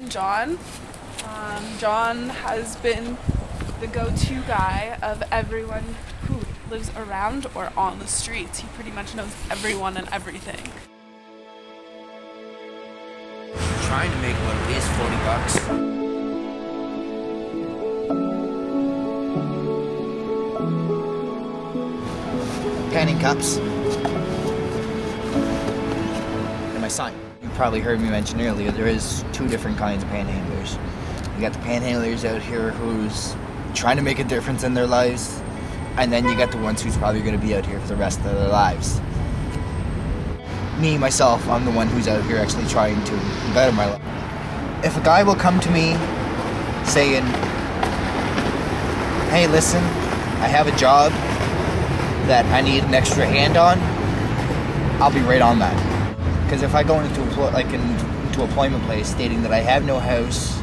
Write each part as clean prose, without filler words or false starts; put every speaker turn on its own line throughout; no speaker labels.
John. John has been the go-to guy of everyone who lives around or on the streets. He pretty much knows everyone and everything.
Trying to make what at least 40 bucks. Panning cups. And my sign. You probably heard me mention earlier, there is two different kinds of panhandlers. You got the panhandlers out here who's trying to make a difference in their lives, and then you got the ones who's probably going to be out here for the rest of their lives. Me, myself, I'm the one who's out here actually trying to better my life. If a guy will come to me saying, hey, listen, I have a job that I need an extra hand on, I'll be right on that. Because if I go into employment place stating that I have no house,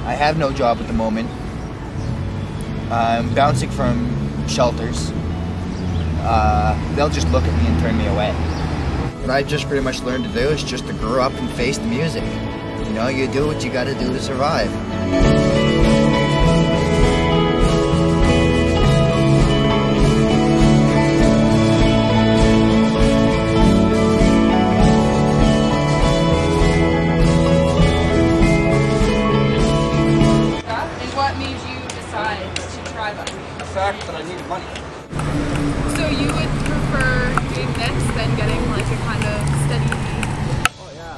I have no job at the moment, I'm bouncing from shelters, they'll just look at me and turn me away. What I've just pretty much learned to do is just to grow up and face the music. You know, you do what you gotta do to survive.
And what made you decide to try that?
The fact that I needed money.
So you would prefer doing this than getting like a kind of steady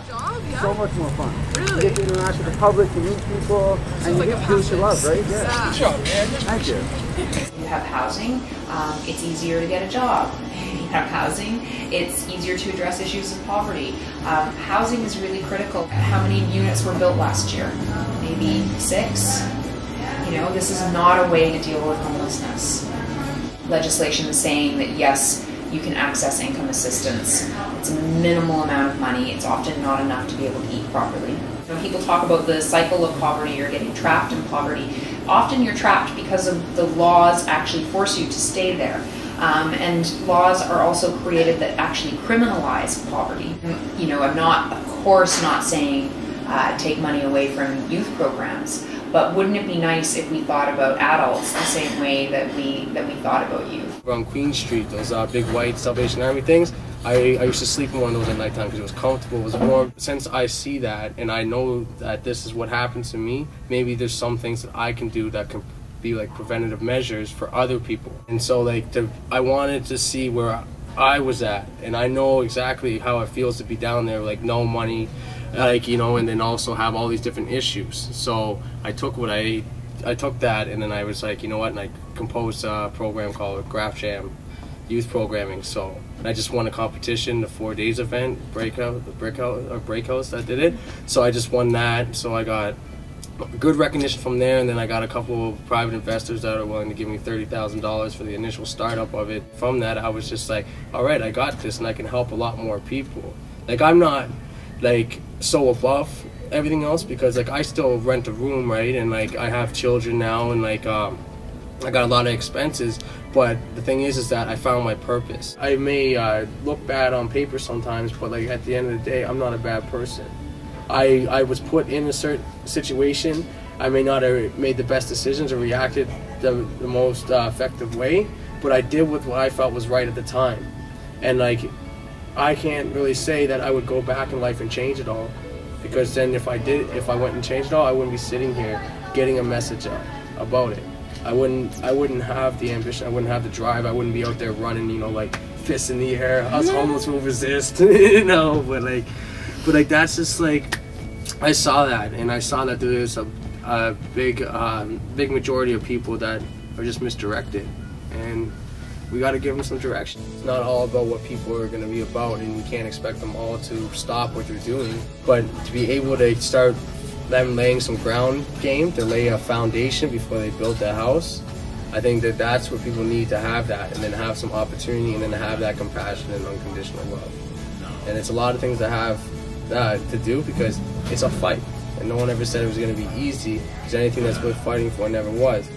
job? Yeah.
So much more fun.
Really?
You get to interact with the public, you meet people, and you get to do what you love, right? Yeah.
Good job,
man. Thank you.
You have housing, it's easier to get a job. You have housing, it's easier to address issues of poverty. Housing is really critical. How many units were built last year? Maybe 6? You know, this is not a way to deal with homelessness. Legislation is saying that yes, you can access income assistance. It's a minimal amount of money. It's often not enough to be able to eat properly. When people talk about the cycle of poverty or getting trapped in poverty, often you're trapped because of the laws actually force you to stay there. And laws are also created that actually criminalize poverty. You know, I'm not, of course, not saying take money away from youth programs, but wouldn't it be nice if we thought about adults the same way that we thought about youth?
On Queen Street, those big white Salvation Army things, I used to sleep in one of those at nighttime because it was comfortable, it was warm. Since I see that and I know that this is what happened to me, maybe there's some things that I can do that can be like preventative measures for other people. And so like I wanted to see where I was at, and I know exactly how it feels to be down there, like no money, like, you know, and then also have all these different issues. So I took that, and then I was like, you know what, and I composed a program called Graph Jam Youth Programming. So I just won a competition, the 4 days event, Breakhouse that did it. So I just won that, so I got good recognition from there, and then I got a couple of private investors that are willing to give me $30,000 for the initial startup of it. From that, I was just like, all right, I got this, and I can help a lot more people. Like, I'm not like so above everything else because like I still rent a room, right, and like I have children now, and like I got a lot of expenses, but the thing is that I found my purpose. I may look bad on paper sometimes, but like at the end of the day, I'm not a bad person. I was put in a certain situation. I may not have made the best decisions or reacted the most effective way, but I did with what I felt was right at the time. And like, I can't really say that I would go back in life and change it all, because then if I went and changed it all, I wouldn't be sitting here getting a message out about it. I wouldn't have the ambition, I wouldn't have the drive, I wouldn't be out there running, you know, like fists in the air, us homeless will resist, you know, but like that's just like, I saw that, and I saw that there's a big majority of people that are just misdirected, and we got to give them some direction. It's not all about what people are going to be about, and you can't expect them all to stop what they're doing, but to be able to start them laying some ground game, to lay a foundation before they build that house, I think that that's what people need, to have that, and then have some opportunity, and then have that compassion and unconditional love. And it's a lot of things to have to do, because it's a fight, and no one ever said it was going to be easy, because anything that's worth fighting for never was.